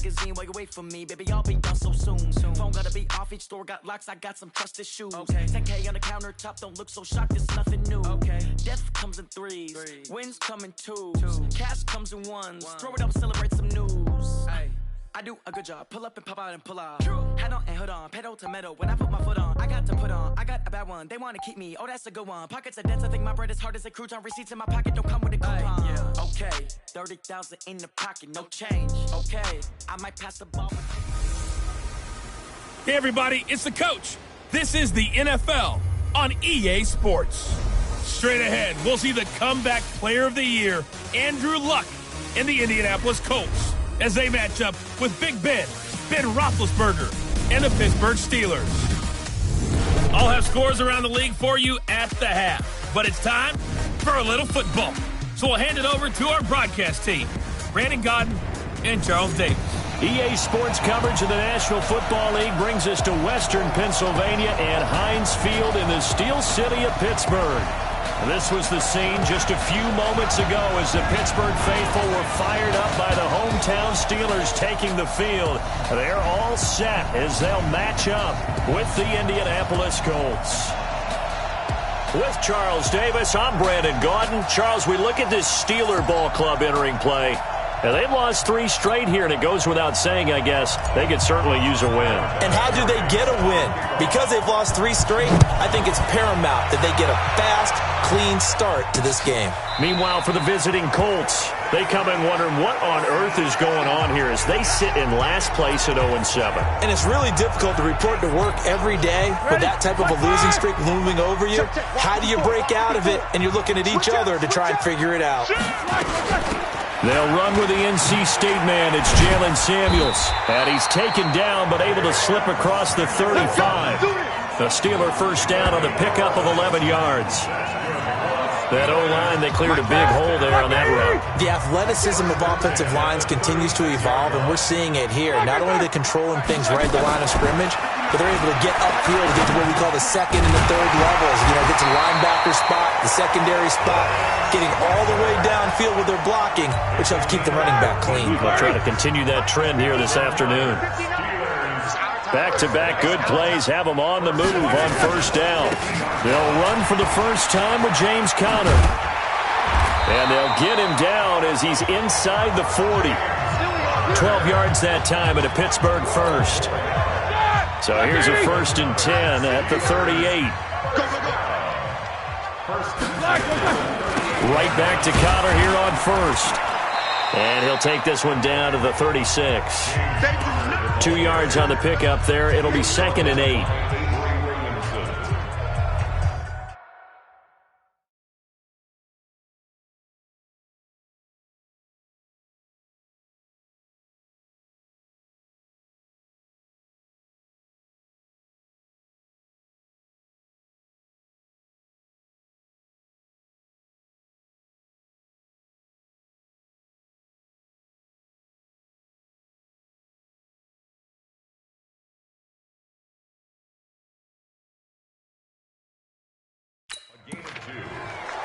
magazine while you wait for me. Baby, I'll be done so soon. Phone gotta be off, each store got locks, I got some trusted shoes. 10K on the countertop, don't look so shocked, it's nothing new. Death comes in threes, wins come in twos, cash comes in ones. Throw it up, celebrate some news. I do a good job, pull up and pop out and pull out. Head on and hood on, pedal to metal. When I put my foot on, I got to put on. I got a bad one, they wanna keep me, oh that's a good one. Pockets are dense, I think my bread is hard as a crouton. Receipts in my pocket don't come with a coupon. Okay, 30,000 in the pocket, no change. Okay, I might pass the ball. Hey everybody, it's the coach. This is the NFL on EA Sports. Straight ahead, we'll see the comeback player of the year, Andrew Luck, and the Indianapolis Colts, as they match up with Big Ben Roethlisberger, and the Pittsburgh Steelers. I'll have scores around the league for you at the half, but it's time for a little football. So we'll hand it over to our broadcast team, Brandon Godden and Charles Davis. EA Sports coverage of the National Football League brings us to Western Pennsylvania and Heinz Field in the Steel City of Pittsburgh. This was the scene just a few moments ago as the Pittsburgh faithful were fired up by the hometown Steelers taking the field. They're all set as they'll match up with the Indianapolis Colts. With Charles Davis, I'm Brandon Gaudin. Charles, we look at this Steeler ball club entering play. Now, they've lost 3 straight here, and it goes without saying, I guess, they could certainly use a win. And how do they get a win? Because they've lost 3 straight, I think it's paramount that they get a fast, clean start to this game. Meanwhile, for the visiting Colts, they come in wondering what on earth is going on here as they sit in last place at 0-7. And it's really difficult to report to work every day with that type of a losing streak looming over you. How do you break out of it? And you're looking at each other to try and figure it out. They'll run with the NC State man. It's Jalen Samuels. And he's taken down but able to slip across the 35. The Steeler first down on the pickup of 11 yards. That O-line, they cleared a big hole there on that run. The athleticism of offensive lines continues to evolve, and we're seeing it here. Not only are they controlling things right at the line of scrimmage, but they're able to get upfield to get to what we call the second and the third levels. You know, get to the linebacker spot, the secondary spot, getting all the way downfield with their blocking, which helps keep the running back clean. We'll try to continue that trend here this afternoon. Back-to-back good plays have them on the move on first down. They'll run for the first time with James Conner. And they'll get him down as he's inside the 40. 12 yards that time at a Pittsburgh first. So here's a 1st and 10 at the 38. Right back to Conner here on first. And he'll take this one down to the 36. 2 yards on the pickup there. It'll be 2nd and 8.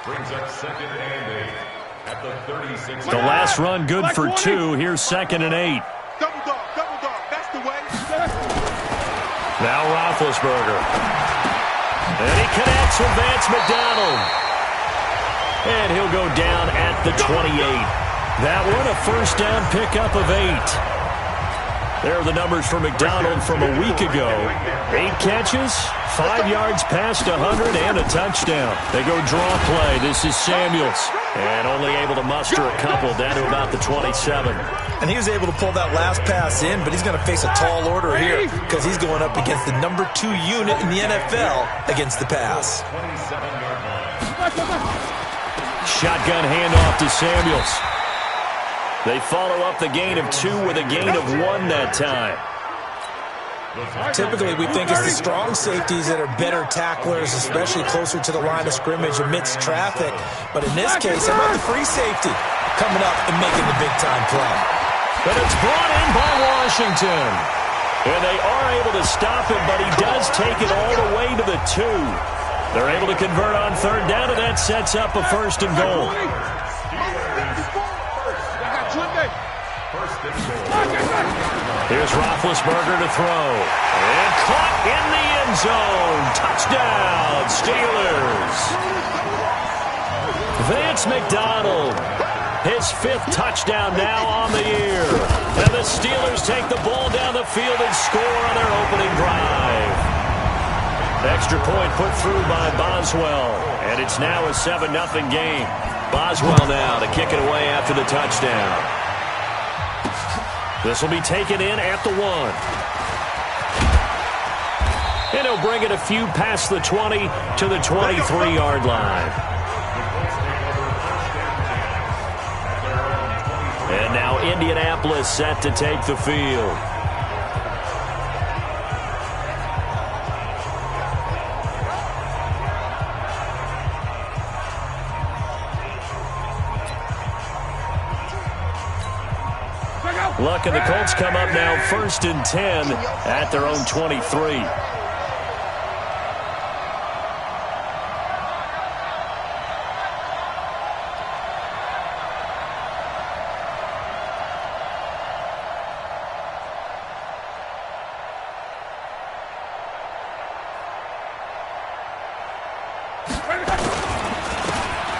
Brings up 2nd and 8 at the 36. The last run good for 2. Here's 2nd and 8. Double dog, that's the way. Now Roethlisberger. And he connects with Vance McDonald. And he'll go down at the 28. That one a first down pickup of 8. There are the numbers for McDonald from a week ago. 8 catches, 5 yards past 100, and a touchdown. They go draw play. This is Samuels. And only able to muster a couple down to about the 27. And he was able to pull that last pass in, but he's going to face a tall order here because he's going up against the number 2 unit in the NFL against the pass. Shotgun handoff to Samuels. They follow up the gain of 2 with a gain of 1 that time. Typically, we think it's the strong safeties that are better tacklers, especially closer to the line of scrimmage amidst traffic. But in this case, how about the free safety coming up and making the big-time play? But it's brought in by Washington. And they are able to stop him, but he does take it all the way to the 2. They're able to convert on 3rd down, and that sets up a 1st and goal. First and goal. Here's Roethlisberger to throw. And caught in the end zone. Touchdown, Steelers. Vance McDonald, his 5th touchdown now on the year. And the Steelers take the ball down the field and score on their opening drive. Extra point put through by Boswell. And it's now a 7-0 game. Boswell now to kick it away after the touchdown. This will be taken in at the 1. And he'll bring it a few past the 20 to the 23-yard line. And now Indianapolis set to take the field. Luck and the Colts come up now 1st and 10 at their own 23.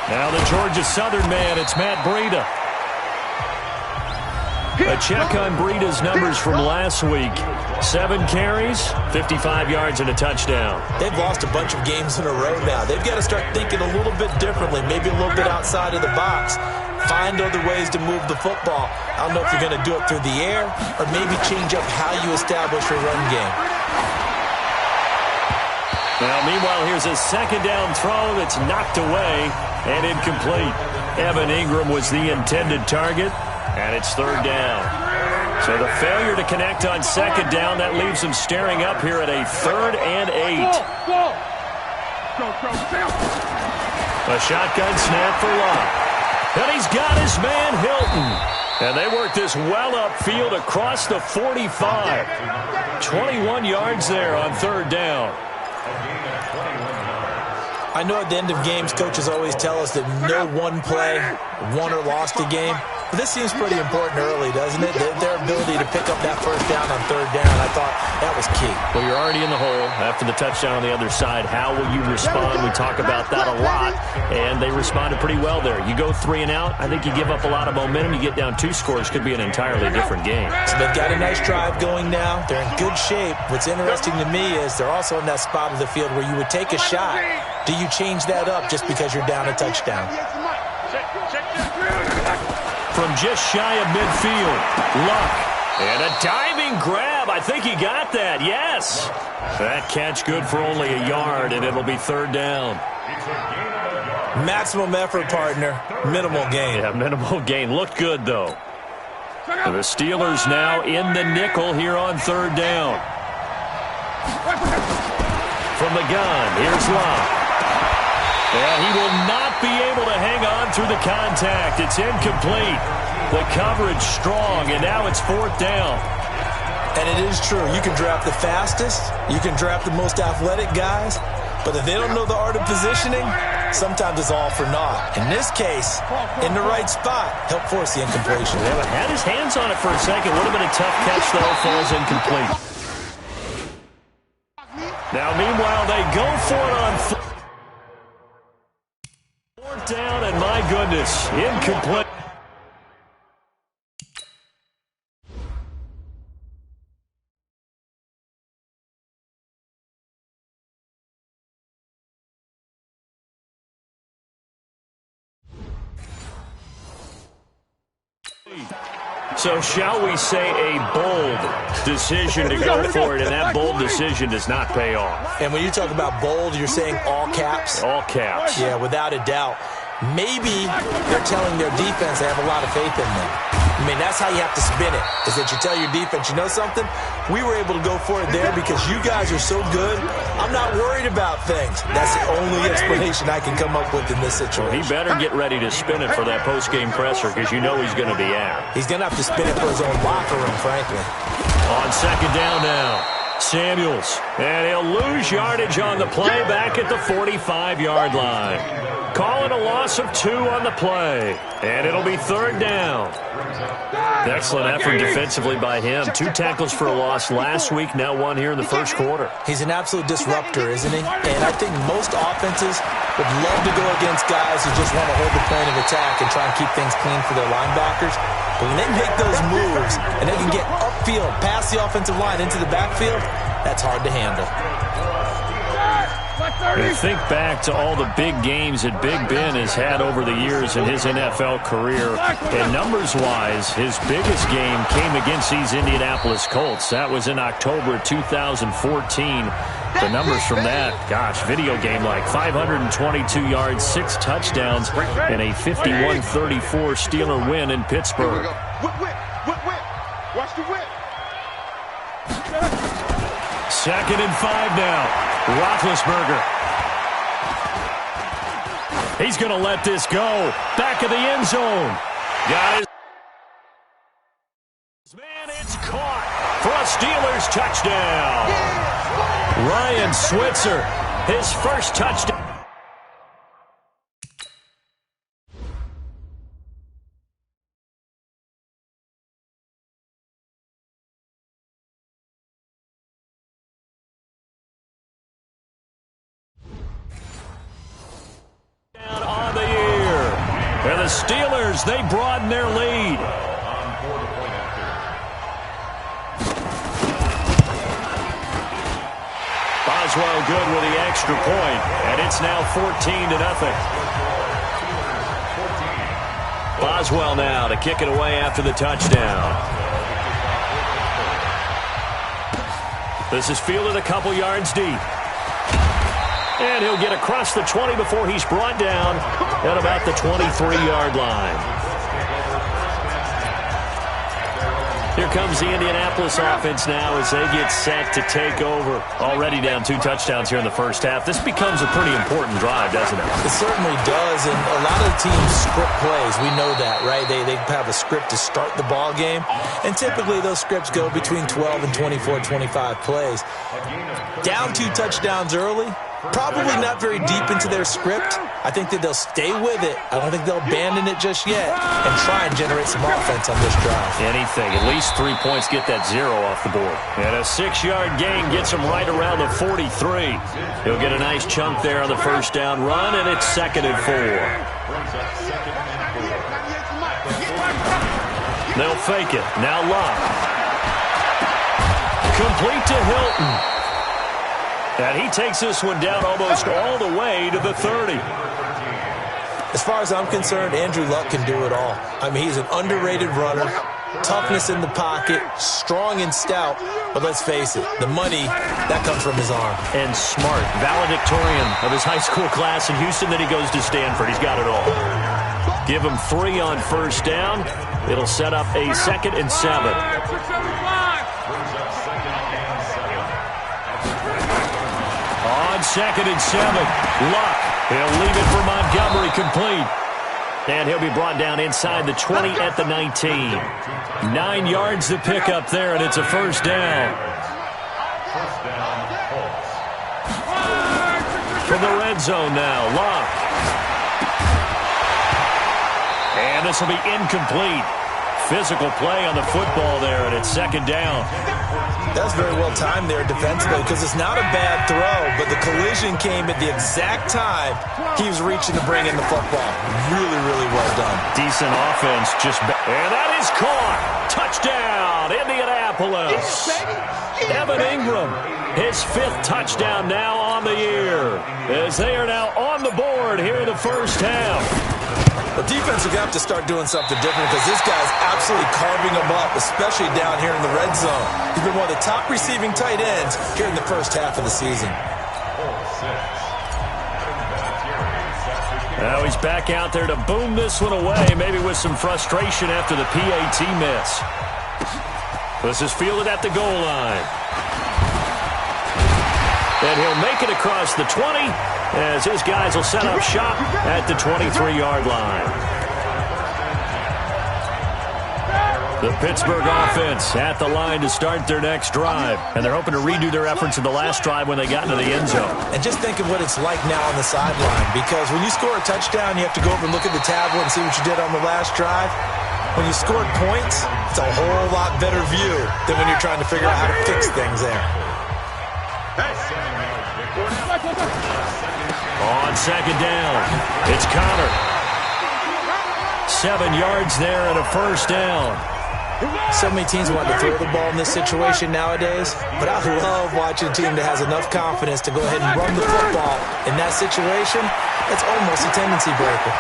Now the Georgia Southern man, it's Matt Breida. A check on Breida's numbers from last week. 7 carries, 55 yards, and a touchdown. They've lost a bunch of games in a row now. They've got to start thinking a little bit differently, maybe a little bit outside of the box. Find other ways to move the football. I don't know if you're going to do it through the air or maybe change up how you establish your run game. Now, meanwhile, here's a 2nd down throw that's knocked away and incomplete. Evan Ingram was the intended target. And it's 3rd down. So the failure to connect on 2nd down, that leaves them staring up here at a 3rd and 8. A shotgun snap for Luck. And he's got his man Hilton. And they work this well upfield across the 45. 21 yards there on 3rd down. I know at the end of games, coaches always tell us that no one play won or lost a game. But this seems pretty important early, doesn't it? Their ability to pick up that 1st down on 3rd down, I thought that was key. Well, you're already in the hole after the touchdown on the other side. How will you respond? We talk about that a lot, and they responded pretty well there. You go 3 and out, I think you give up a lot of momentum. You get down 2 scores, could be an entirely different game. So they've got a nice drive going now. They're in good shape. What's interesting to me is they're also in that spot of the field where you would take a shot. Do you change that up just because you're down a touchdown? From just shy of midfield, Luck. And a diving grab. I think he got that. Yes. That catch good for only a yard, and it'll be 3rd down. Maximum effort, partner. Minimal gain. Yeah, minimal gain. Looked good, though. The Steelers now in the nickel here on 3rd down. From the gun, here's Luck. And he will not be able to hang on through the contact. It's incomplete. The coverage strong, and now it's 4th down. And it is true. You can draft the fastest. You can draft the most athletic guys. But if they don't know the art of positioning, sometimes it's all for naught. In this case, in the right spot, help force the incompletion. Yeah, had his hands on it for a second. Would have been a tough catch, though. Falls incomplete. Now, meanwhile, they go for it on 4th down, and my goodness, incomplete. So shall we say a bold decision to go for it, and that bold decision does not pay off. And when you talk about bold, you're saying all caps? All caps. Yeah, without a doubt. Maybe they're telling their defense they have a lot of faith in them. I mean, that's how you have to spin it, is that you tell your defense, you know something? We were able to go for it there because you guys are so good. I'm not worried about things. That's the only explanation I can come up with in this situation. Well, he better get ready to spin it for that post-game presser because you know he's going to be out. He's going to have to spin it for his own locker room, frankly. On 2nd down now. Samuels, and he'll lose yardage on the play back at the 45-yard line. Calling a loss of 2 on the play, and it'll be 3rd down. Excellent effort defensively by him. 2 tackles for a loss last week, now 1 here in the first quarter. He's an absolute disruptor, isn't he? And I think most offenses would love to go against guys who just want to hold the point of attack and try and keep things clean for their linebackers. But when they make those moves and they can get upfield, past the offensive line into the backfield, that's hard to handle. And think back to all the big games that Big Ben has had over the years in his NFL career. And numbers-wise, his biggest game came against these Indianapolis Colts. That was in October 2014. The numbers from that, gosh, video game-like. 522 yards, 6 touchdowns, and a 51-34 Steeler win in Pittsburgh. Watch the whip. 2nd and 5 now. Roethlisberger. He's going to let this go. Back of the end zone. Got his man. It's caught for a Steelers touchdown. Ryan Switzer, his first touchdown. On the year. And the Steelers, they broaden their lead. Boswell good with the extra point, and it's now 14-0. Boswell now to kick it away after the touchdown. This is fielded a couple yards deep. And he'll get across the 20 before he's brought down at about the 23-yard line. Here comes the Indianapolis offense now as they get set to take over. Already down 2 touchdowns here in the first half. This becomes a pretty important drive, doesn't it? It certainly does, and a lot of teams script plays. We know that, right? They have a script to start the ball game, and typically those scripts go between 12 and 24, 25 plays. Down 2 touchdowns early, probably not very deep into their script. I think that they'll stay with it. I don't think they'll abandon it just yet and try and generate some offense on this drive. Anything. At least 3 points get that 0 off the board. And a 6-yard gain gets him right around the 43. He'll get a nice chunk there on the first down run, and it's 2nd and 4. They'll fake it. Now Luck. Complete to Hilton. And he takes this one down almost all the way to the 30. As far as I'm concerned, Andrew Luck can do it all. I mean, he's an underrated runner, toughness in the pocket, strong and stout. But let's face it, the money, that comes from his arm. And smart, valedictorian of his high school class in Houston. Then he goes to Stanford. He's got it all. Give him 3 on first down. It'll set up a 2nd and 7. On 2nd and 7, Luck. He'll leave it for Montgomery complete. And he'll be brought down inside the 20 at the 19. 9 yards to pick up there, and it's a first down. From the red zone now, Luck. And this will be incomplete. Physical play on the football there, and it's 2nd down. That's very well timed there defensively because it's not a bad throw, but the collision came at the exact time he was reaching to bring in the football. Really, really well done. Decent offense. And that is caught. Touchdown, Indianapolis. Evan Ingram, his 5th touchdown now on the year, as they are now on the board here in the first half. The defense will have to start doing something different because this guy's absolutely carving them up, especially down here in the red zone. He's been one of the top receiving tight ends here in the first half of the season. Now he's back out there to boom this one away, maybe with some frustration after the PAT miss. This is fielded at the goal line. And he'll make it across the 20 as his guys will set up shop at the 23-yard line. The Pittsburgh offense at the line to start their next drive. And they're hoping to redo their efforts in the last drive when they got into the end zone. And just think of what it's like now on the sideline. Because when you score a touchdown, you have to go over and look at the tablet and see what you did on the last drive. When you scored points, it's a whole lot better view than when you're trying to figure out how to fix things there. On second down, it's Connor. 7 yards there and a first down. So many teams want to throw the ball in this situation nowadays, but I love watching a team that has enough confidence to go ahead and run the football. In that situation, it's almost a tendency breaker.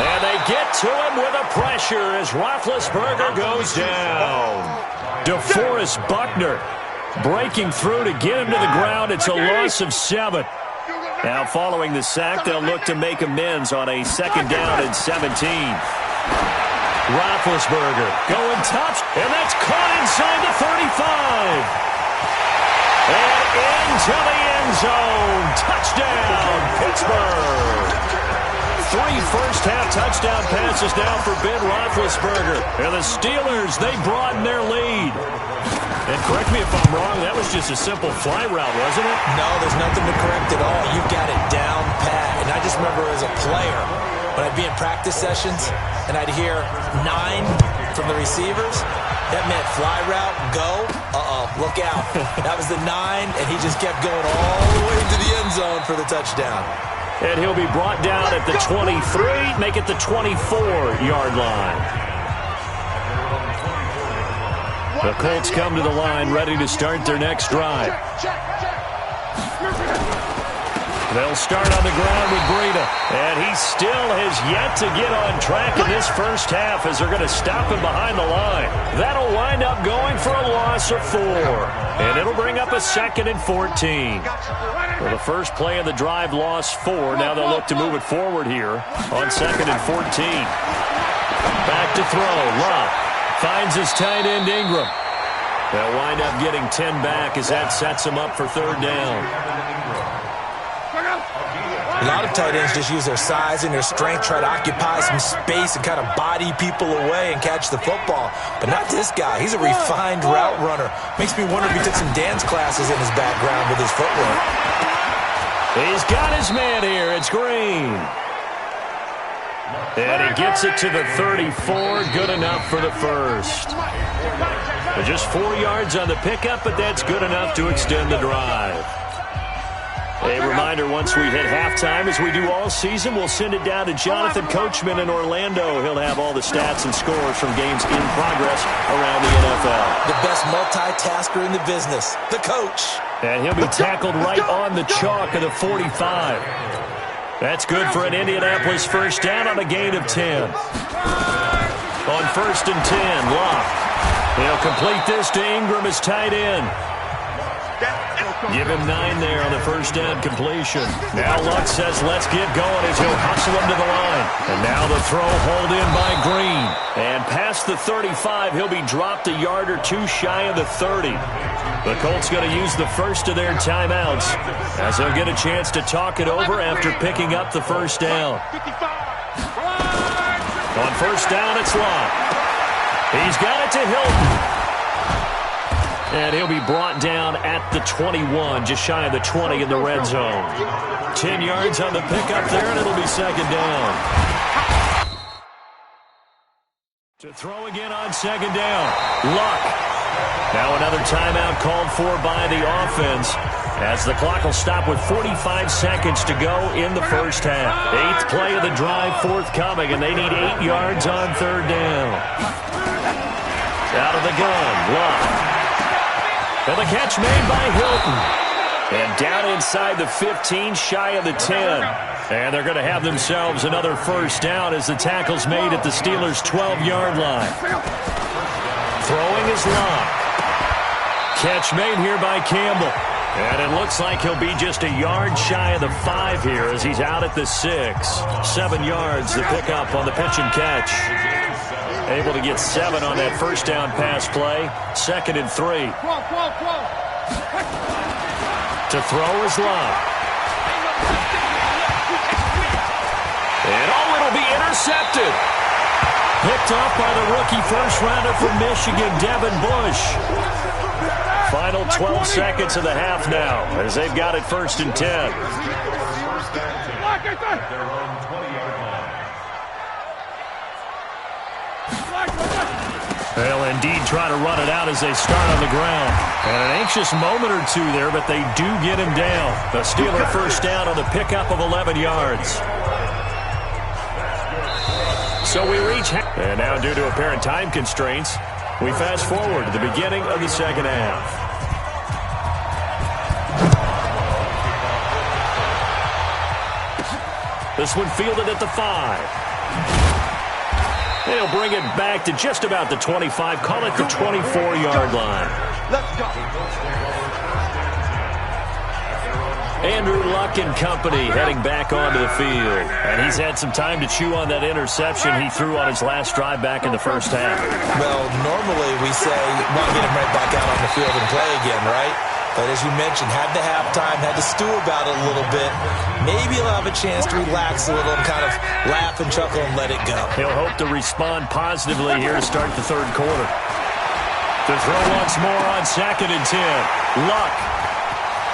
And they get to him with a pressure as Roethlisberger goes down. DeForest Buckner breaking through to get him to the ground. It's a loss of 7. Now following the sack, they'll look to make amends on a second down and 17. Roethlisberger going top, and that's caught inside the 35. And into the end zone. Touchdown, Pittsburgh. 3 first-half touchdown passes now for Ben Roethlisberger. And the Steelers, they broaden their lead. And correct me if I'm wrong, that was just a simple fly route, wasn't it? No, there's nothing to correct at all. You've got it down pat. And I just remember as a player, when I'd be in practice sessions and I'd hear 9 from the receivers, that meant fly route, go, look out. That was the 9, and he just kept going all the way to the end zone for the touchdown. And he'll be brought down at the 23, make it the 24-yard line. The Colts come to the line ready to start their next drive. They'll start on the ground with Breida. And he still has yet to get on track in this first half as they're going to stop him behind the line. That'll wind up going for a loss of 4. And it'll bring up a 2nd and 14. Well, the first play of the drive lost 4. Now they'll look to move it forward here on 2nd and 14. Back to throw. Love finds his tight end Ingram. They'll wind up getting 10 back as that sets him up for 3rd down. A lot of tight ends just use their size and their strength, try to occupy some space and kind of body people away and catch the football. But not this guy. He's a refined route runner. Makes me wonder if he took some dance classes in his background with his footwork. He's got his man here. It's Green. And he gets it to the 34. Good enough for the first. Just 4 yards on the pickup, but that's good enough to extend the drive. A reminder, once we hit halftime, as we do all season, we'll send it down to Jonathan Coachman in Orlando. He'll have all the stats and scores from games in progress around the NFL. The best multitasker in the business, the coach. And he'll be tackled right on the chalk of the 45. That's good for an Indianapolis first down on a gain of 10. On 1st and 10, Locke. He'll complete this to Ingram as tight end. Give him 9 there on the first down completion. Now Luck says let's get going as he'll hustle him to the line. And now the throw hauled in by Green. And past the 35, he'll be dropped a yard or 2 shy of the 30. The Colts going to use the first of their timeouts as they'll get a chance to talk it over after picking up the first down. On first down, it's Luck. He's got it to Hilton. And he'll be brought down at the 21, just shy of the 20 in the red zone. 10 yards on the pickup there, and it'll be 2nd down. To throw again on 2nd down. Luck. Now another timeout called for by the offense as the clock will stop with 45 seconds to go in the first half. 8th play of the drive forthcoming, and they need 8 yards on 3rd down. Out of the gun, Luck. And the catch made by Hilton. And down inside the 15, shy of the 10. And they're going to have themselves another first down as the tackle's made at the Steelers' 12-yard line. Throwing is Locke. Catch made here by Campbell. And it looks like he'll be just a yard shy of the 5 here as he's out at the 6. 7 yards to pick up on the pitch and catch. Able to get 7 on that first down pass play. 2nd and 3. To throw is Love. And it'll be intercepted. Picked off by the rookie first-rounder from Michigan, Devin Bush. Final 12 seconds of the half now as they've got it 1st and 10. They'll indeed try to run it out as they start on the ground. And an anxious moment or two there, but they do get him down. The Steeler first down on the pickup of 11 yards. So we reach... And now due to apparent time constraints, we fast forward to the beginning of the second half. This one fielded at the 5. They'll bring it back to just about the 25. Call it the 24-yard line. Let's go. Andrew Luck and company heading back onto the field. And he's had some time to chew on that interception he threw on his last drive back in the first half. Well, normally we say, well, get him right back out on the field and play again, right? But as you mentioned, had the halftime, had to stew about it a little bit. Maybe he'll have a chance to relax a little and kind of laugh and chuckle and let it go. He'll hope to respond positively here to start the third quarter. To throw once more on 2nd and 10. Luck.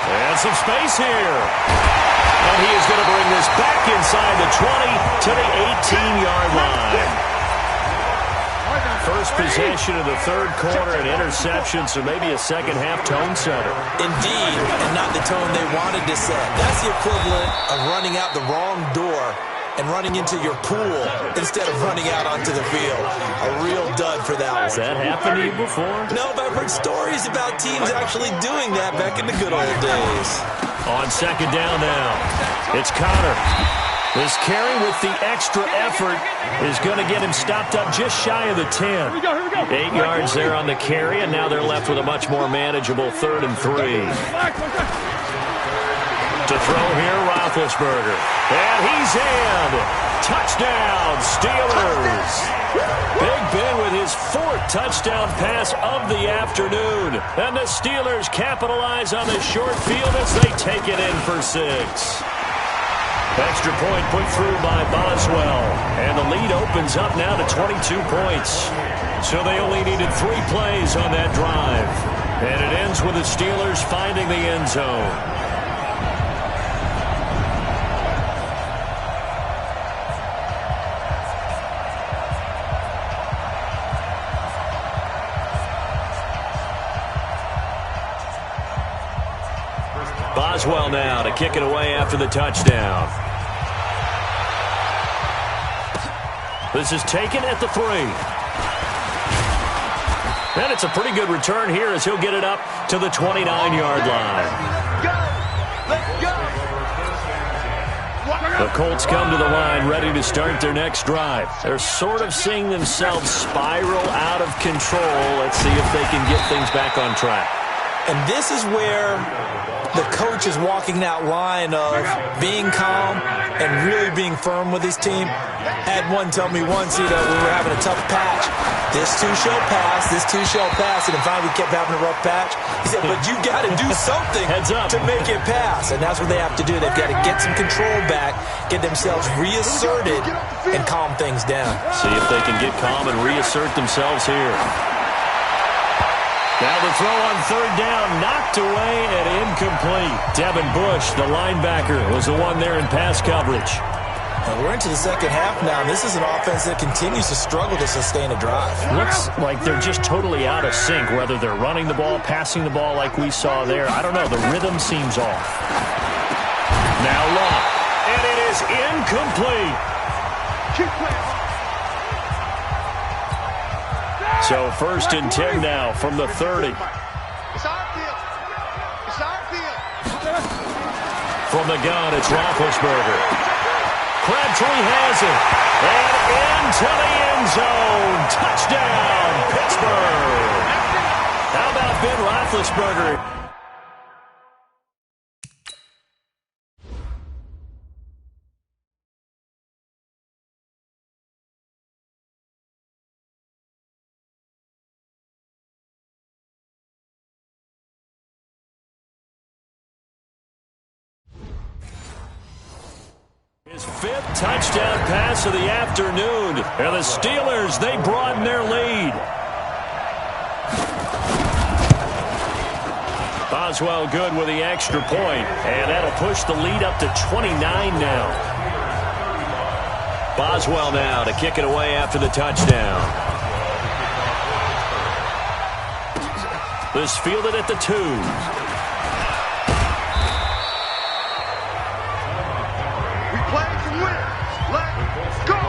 And some space here. And he is going to bring this back inside the 20 to the 18-yard line. First possession of the third quarter, an interception, so maybe a second-half tone setter. Indeed, and not the tone they wanted to set. That's the equivalent of running out the wrong door and running into your pool instead of running out onto the field. A real dud for that one. Has that happened to you before? No, but I've heard stories about teams actually doing that back in the good old days. On 2nd down now, it's Connor. This carry with the extra effort is going to get him stopped up just shy of the 10. 8 yards there on the carry, and now they're left with a much more manageable 3rd and 3. To throw here, Roethlisberger. And he's in. Touchdown, Steelers. Big Ben with his 4th touchdown pass of the afternoon. And the Steelers capitalize on the short field as they take it in for 6. Extra point put through by Boswell. And the lead opens up now to 22 points. So they only needed 3 plays on that drive. And it ends with the Steelers finding the end zone. Boswell now to kick it away after the touchdown. This is taken at the 3. And it's a pretty good return here as he'll get it up to the 29-yard line. The Colts come to the line ready to start their next drive. They're sort of seeing themselves spiral out of control. Let's see if they can get things back on track. And this is where the coach is walking that line of being calm and really being firm with his team. Had one tell me once, we were having a tough patch. This too shall pass, this too shall pass. And finally we kept having a rough patch. He said, but you got to do something to make it pass. And that's what they have to do. They've got to get some control back, get themselves reasserted, and calm things down. See if they can get calm and reassert themselves here. Now the throw on 3rd down, knocked away and incomplete. Devin Bush, the linebacker, was the one there in pass coverage. Well, we're into the second half now, and this is an offense that continues to struggle to sustain a drive. Looks like they're just totally out of sync, whether they're running the ball, passing the ball like we saw there. I don't know. The rhythm seems off. Now Luck, and it is incomplete. Keep playing. So 1st and 10 now from the 30. It's our field. It's our field. From the gun, it's Roethlisberger. Crabtree has it. And into the end zone. Touchdown, Pittsburgh. How about Ben Roethlisberger? His 5th touchdown pass of the afternoon. And the Steelers, they broaden their lead. Boswell good with the extra point, and that'll push the lead up to 29 now. Boswell now to kick it away after the touchdown. This fielded at the 2. We play to win. Let's go.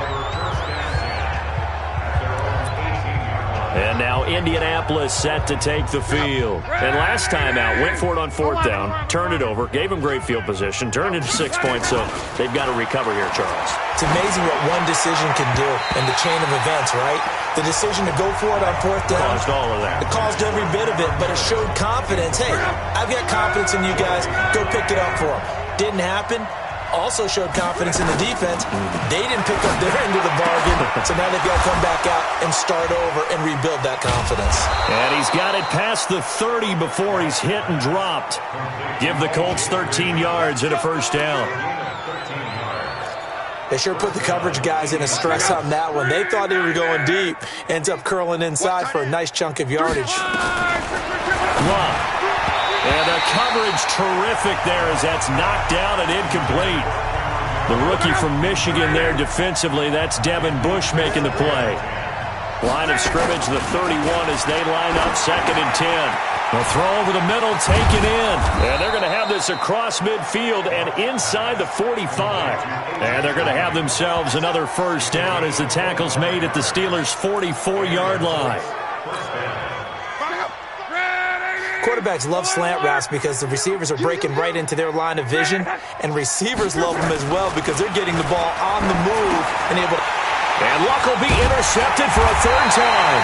And now Indianapolis set to take the field. And last time out, went for it on 4th down, turned it over, gave him great field position, turned it to 6 points, so they've got to recover here, Charles. It's amazing what one decision can do in the chain of events, right? The decision to go for it on 4th down. Caused all of that. It caused every bit of it, but it showed confidence. Hey, I've got confidence in you guys. Go pick it up for them. Didn't happen. Also showed confidence in the defense. They didn't pick up their end of the bargain, so now they've got to come back out and start over and rebuild that confidence. And he's got it past the 30 before he's hit and dropped. Give the Colts 13 yards and a 1st down. They sure put the coverage guys in a stress on that one. They thought they were going deep. Ends up curling inside for a nice chunk of yardage. And the coverage terrific there as that's knocked down and incomplete. The rookie from Michigan there defensively. That's Devin Bush making the play. Line of scrimmage, the 31 as they line up 2nd and 10. The throw over the middle, taken in. And they're going to have this across midfield and inside the 45. And they're going to have themselves another 1st down as the tackle's made at the Steelers' 44-yard line. Quarterbacks love slant routes because the receivers are breaking right into their line of vision, and receivers love them as well because they're getting the ball on the move and able to... And Luck will be intercepted for a 3rd time.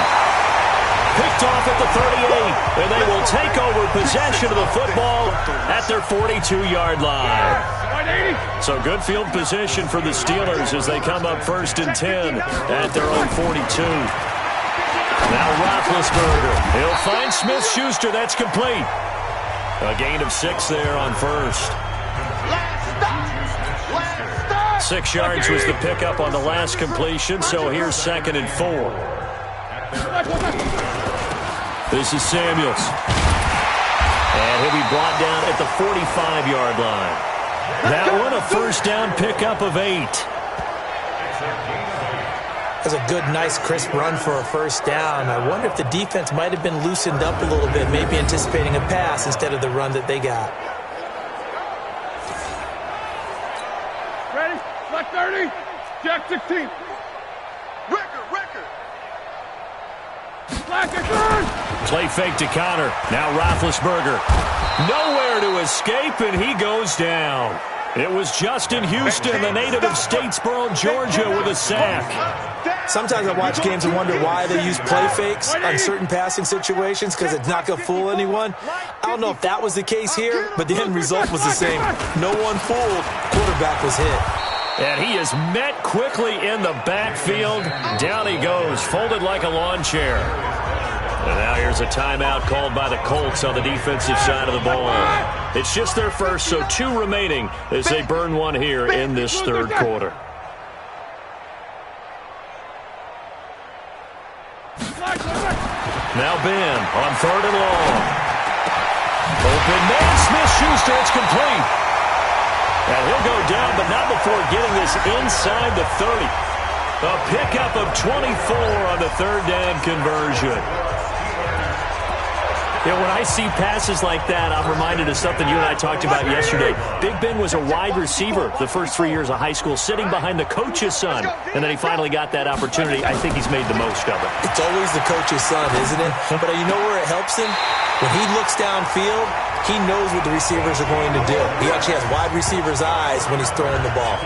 Picked off at the 38, and they will take over possession of the football at their 42-yard line. So good field position for the Steelers as they come up 1st and 10 at their own 42. Now Roethlisberger. He'll find Smith-Schuster. That's complete. A gain of 6 there on 1st. 6 yards was the pickup on the last completion, so here's 2nd and 4. This is Samuels. And he'll be brought down at the 45-yard line. That one a 1st down pickup of 8. That's a good, nice, crisp run for a 1st down. I wonder if the defense might have been loosened up a little bit, maybe anticipating a pass instead of the run that they got. Ready? Flat 30. Jack 16. Record. Flat turn. Play fake to Connor. Now Roethlisberger. Nowhere to escape, and he goes down. It was Justin Houston, the native of Statesboro, Georgia, with a sack. Sometimes I watch games and wonder why they use play fakes on certain passing situations because it's not going to fool anyone. I don't know if that was the case here, but the end result was the same. No one fooled. Quarterback was hit. And he is met quickly in the backfield. Down he goes, folded like a lawn chair. And now here's a timeout called by the Colts on the defensive side of the ball. It's just their first, so 2 remaining as they burn one here in this 3rd quarter. Now Ben on 3rd and long. Open man, Smith-Schuster, it's complete. And he'll go down, but not before getting this inside the 30. A pickup of 24 on the 3rd down conversion. Yeah, when I see passes like that, I'm reminded of something you and I talked about yesterday. Big Ben was a wide receiver the first 3 years of high school, sitting behind the coach's son. And then he finally got that opportunity. I think he's made the most of it. It's always the coach's son, isn't it? But you know where it helps him? When he looks downfield, he knows what the receivers are going to do. He actually has wide receivers' eyes when he's throwing the ball.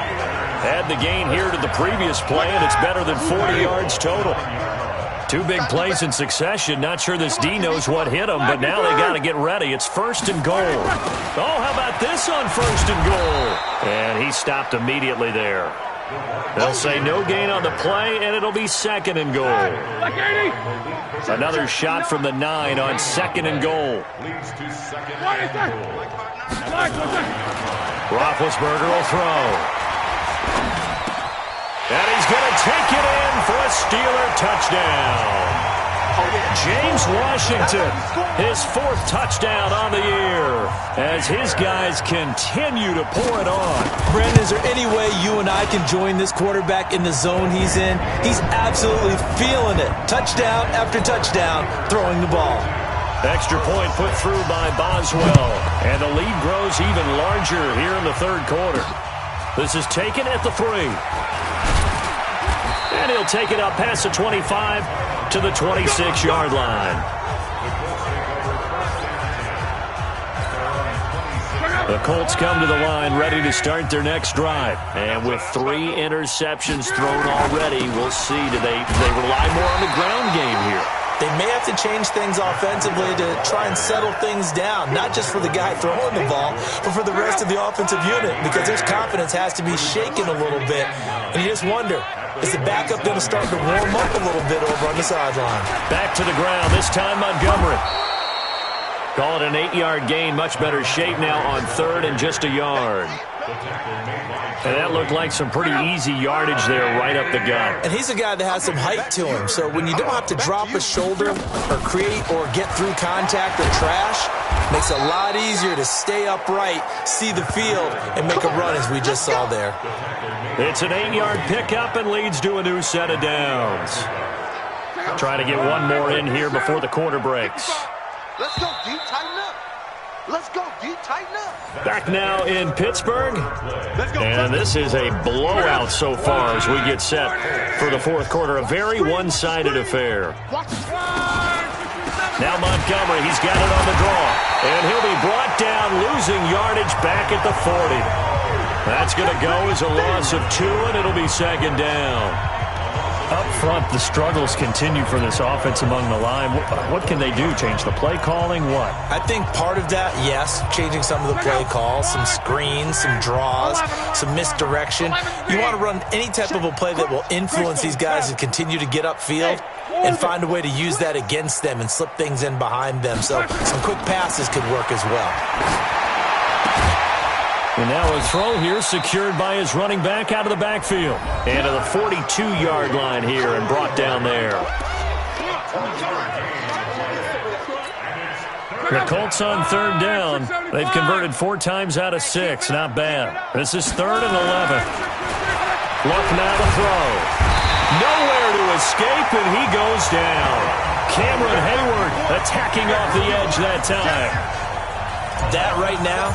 Add the gain here to the previous play, and it's better than 40 yards total. 2 big plays in succession. Not sure this D knows what hit him, but now they got to get ready. It's 1st and goal. Oh, how about this on 1st and goal? And he stopped immediately there. They'll say no gain on the play, and it'll be 2nd and goal. Another shot from the 9 on 2nd and goal. Roethlisberger will throw. And he's going to take it in for a Steeler touchdown. James Washington, his 4th touchdown on the year, as his guys continue to pour it on. Brandon, is there any way you and I can join this quarterback in the zone he's in? He's absolutely feeling it. Touchdown after touchdown, throwing the ball. Extra point put through by Boswell, and the lead grows even larger here in the 3rd quarter. This is taken at the 3. And he'll take it up past the 25 to the 26-yard line. The Colts come to the line ready to start their next drive. And with 3 interceptions thrown already, we'll see. Do they rely more on the ground game here? They may have to change things offensively to try and settle things down, not just for the guy throwing the ball, but for the rest of the offensive unit, because their confidence has to be shaken a little bit. And you just wonder, is the backup going to start to warm up a little bit over on the sideline? Back to the ground, this time Montgomery. Call it an 8-yard gain, much better shape now on 3rd and just a yard. And that looked like some pretty easy yardage there right up the gut. And he's a guy that has some height to him, so when you don't have to drop a shoulder or create or get through contact or trash, makes it a lot easier to stay upright, see the field, and make a run as we just saw there. It's an 8-yard pickup and leads to a new set of downs. Trying to get one more in here before the quarter breaks. Let's go, D. Tighten up. Let's go, D. Tighten up. Back now in Pittsburgh. And this is a blowout so far as we get set for the 4th quarter. A very one-sided affair. Now Montgomery, he's got it on the draw. And he'll be brought down, losing yardage back at the 40. That's going to go as a loss of 2, and it'll be 2nd down. Up front, the struggles continue for this offense among the line. What can they do? Change the play calling? What? I think part of that, yes, changing some of the play calls, some screens, some draws, some misdirection. You want to run any type of a play that will influence these guys to continue to get upfield and find a way to use that against them and slip things in behind them. So some quick passes could work as well. And now a throw here secured by his running back out of the backfield. And to the 42-yard line here and brought down there. The Colts on 3rd down. They've converted 4 times out of 6. Not bad. This is 3rd and 11. Luck now to throw. Nowhere to escape, and he goes down. Cameron Hayward attacking off the edge that time. That right now,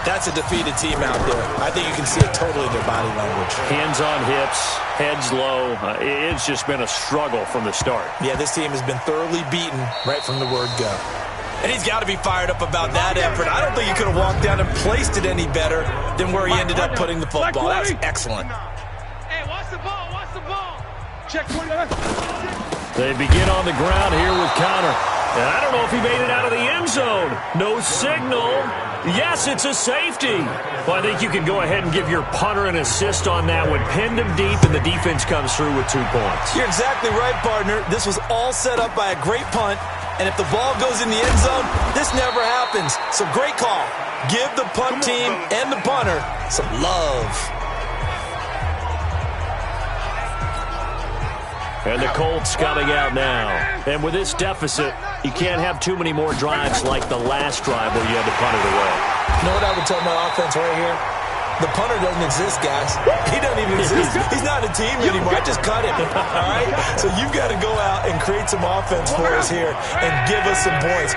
that's a defeated team out there. I think you can see it totally in their body language. Hands on hips, heads low. It's just been a struggle from the start. Yeah, this team has been thoroughly beaten right from the word go. And he's got to be fired up about that effort. I don't think he could have walked down and placed it any better than where he ended up putting the football. That was excellent. Hey, watch the ball, watch the ball. Check 20. They begin on the ground here with Connor. And I don't know if he made it out of the end zone. No signal. Yes, it's a safety. Well, I think you can go ahead and give your punter an assist on that one. Pinned him deep, and the defense comes through with 2 points. You're exactly right, partner. This was all set up by a great punt. And if the ball goes in the end zone, this never happens. So great call. Give the punt team and the punter some love. And the Colts coming out now. And with this deficit, you can't have too many more drives like the last drive where you had to punt it away. You know what I would tell my offense right here? The punter doesn't exist, guys. He doesn't even exist. He's not a team anymore. I just cut him, all right? So you've got to go out and create some offense for us here and give us some points.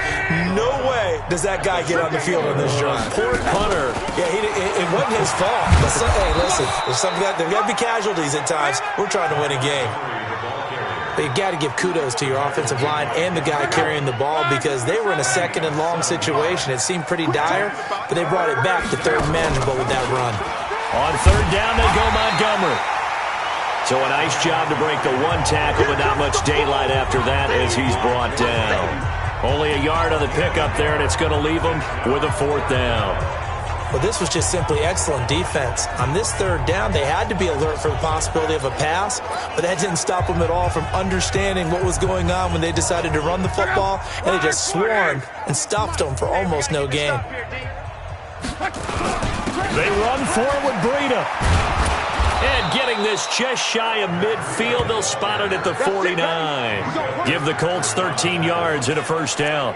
No way does that guy get on the field on this drive. Poor punter. Yeah, it wasn't his fault. But hey, listen, there's got to be casualties at times. We're trying to win a game. But you got to give kudos to your offensive line and the guy carrying the ball because they were in a 2nd and long situation. It seemed pretty dire, but they brought it back to 3rd and manageable with that run. On 3rd down, they go Montgomery. So a nice job to break the 1 tackle, but not much daylight after that as he's brought down. Only a yard on the pickup there, and it's going to leave him with a 4th down. Well, this was just simply excellent defense. On this 3rd down, they had to be alert for the possibility of a pass, but that didn't stop them at all from understanding what was going on when they decided to run the football, and they just swarmed and stopped them for almost no gain. They run forward, Breida. And getting this just shy of midfield, they'll spot it at the 49. Give the Colts 13 yards and a first down.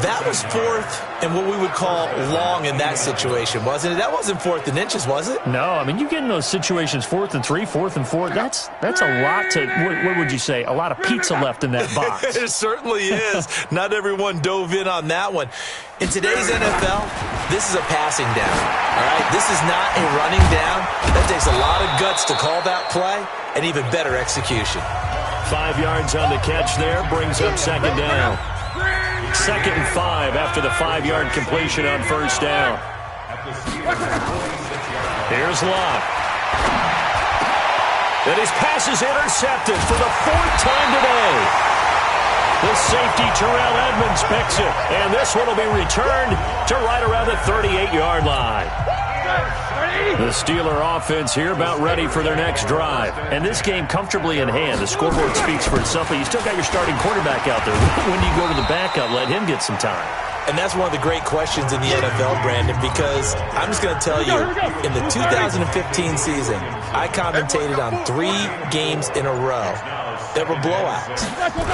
That was fourth and what we would call long in that situation, wasn't it? That wasn't fourth and inches, was it? No, I mean, you get in those situations 4th and 3, 4th and 4. That's a lot to, what would you say, a lot of pizza left in that box. It certainly is. Not everyone dove in on that one. In today's NFL, this is a passing down, all right? This is not a running down. That takes a lot of guts to call that play and even better execution. 5 yards on the catch there, brings up second down. 2nd and 5 after the 5-yard completion on first down. Here's Locke. And his pass is intercepted for the 4th time today. The safety, Terrell Edmonds, picks it. And this one will be returned to right around the 38-yard line. The Steeler offense here about ready for their next drive. And this game comfortably in hand. The scoreboard speaks for itself, but you still got your starting quarterback out there. When do you go to the backup, let him get some time? And that's one of the great questions in the NFL, Brandon, because I'm just going to tell you, in the 2015 season, I commentated on 3 games in a row that were blowouts.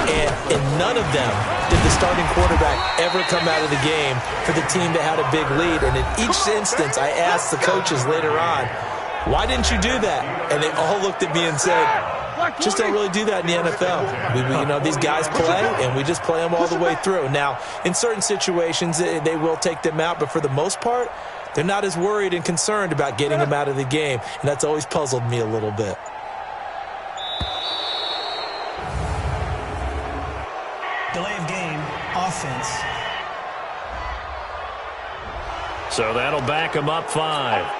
And in none of them did the starting quarterback ever come out of the game for the team that had a big lead. And in each instance, I asked the coaches later on, why didn't you do that? And they all looked at me and said, just don't really do that in the NFL. These guys play, and we just play them all the way through. Now, in certain situations, they will take them out, but for the most part, they're not as worried and concerned about getting them out of the game, and that's always puzzled me a little bit. Delay of game, offense. So that'll back him up 5.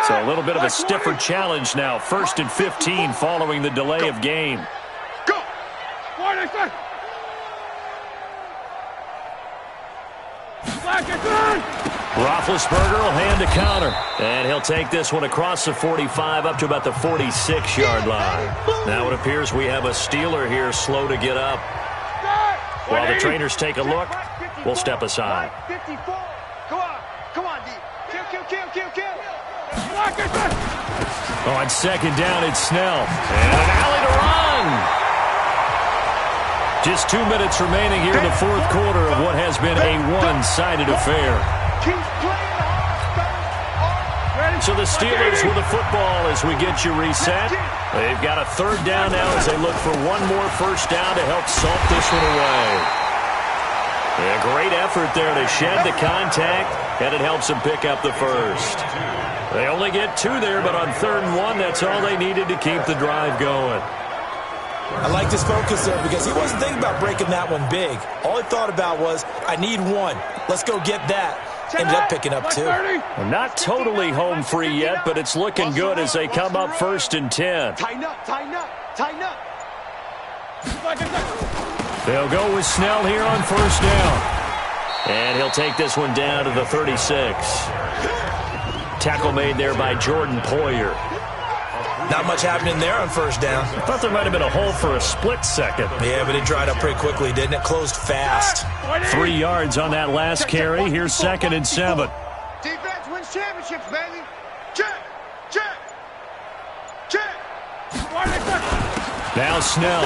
So a little bit of a stiffer challenge now. 1st and 15 following the delay of game. Go! Roethlisberger will hand a counter. And he'll take this one across the 45 up to about the 46-yard line. Now it appears we have a Steeler here slow to get up. While the trainers take a look, we'll step aside. 54. Come on, D. Kill. On second down, it's Snell. And an alley to run. Just 2 minutes remaining here in the 4th quarter of what has been a one-sided affair. So the Steelers with the football as we get you reset. They've got a 3rd down now as they look for one more first down to help salt this one away. A great effort there to shed the contact, and it helps them pick up the first. They only get 2 there, but on 3rd and 1, that's all they needed to keep the drive going. I liked his focus there because he wasn't thinking about breaking that one big. All he thought about was, I need 1. Let's go get that. Ended up picking up 2. Well, not totally home free yet, but it's looking good as they come up 1st and 10. Tighten up. They'll go with Snell here on 1st down. And he'll take this one down to the 36. Tackle made there by Jordan Poyer. Not much happening there on 1st down. I thought there might have been a hole for a split second. Yeah, but it dried up pretty quickly, didn't it? Closed fast. 3 yards on that last carry. Here's 2nd and 7. Defense wins championships, baby. Check. Now Snell.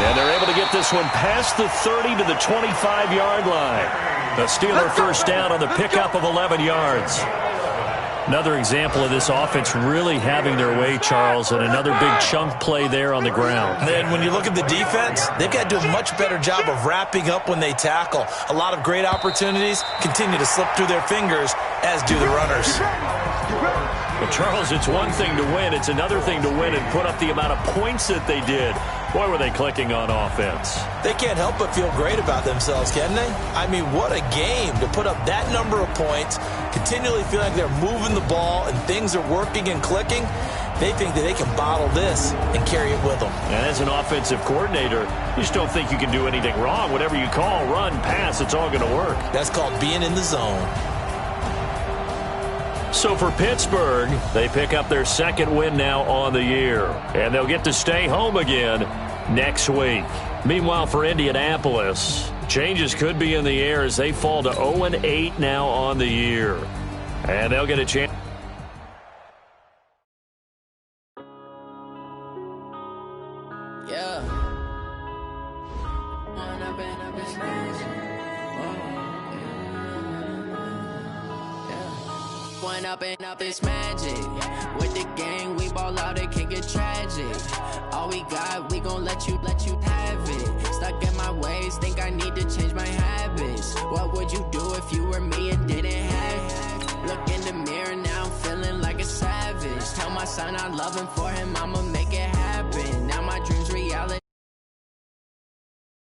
And they're able to get this one past the 30 to the 25-yard line. The Steeler first down on the pickup of 11 yards. Another example of this offense really having their way, Charles, and another big chunk play there on the ground. And when you look at the defense, they've got to do a much better job of wrapping up when they tackle. A lot of great opportunities continue to slip through their fingers, as do the runners. Well, Charles, it's one thing to win. It's another thing to win and put up the amount of points that they did. Boy, were they clicking on offense. They can't help but feel great about themselves, can they? I mean, what a game to put up that number of points, continually feel like they're moving the ball and things are working and clicking. They think that they can bottle this and carry it with them. And as an offensive coordinator, you just don't think you can do anything wrong. Whatever you call, run, pass, it's all going to work. That's called being in the zone. So for Pittsburgh, they pick up their 2nd win now on the year. And they'll get to stay home again next week. Meanwhile, for Indianapolis, changes could be in the air as they fall to 0-8 now on the year. And they'll get a chance. One up and up is magic. With the gang, we ball out, it can get tragic. All we got, we gon' let you have it. Stuck in my ways, think I need to change my habits. What would you do if you were me and didn't have it? Look in the mirror now, I'm feeling like a savage. Tell my son I love him, for him I'm a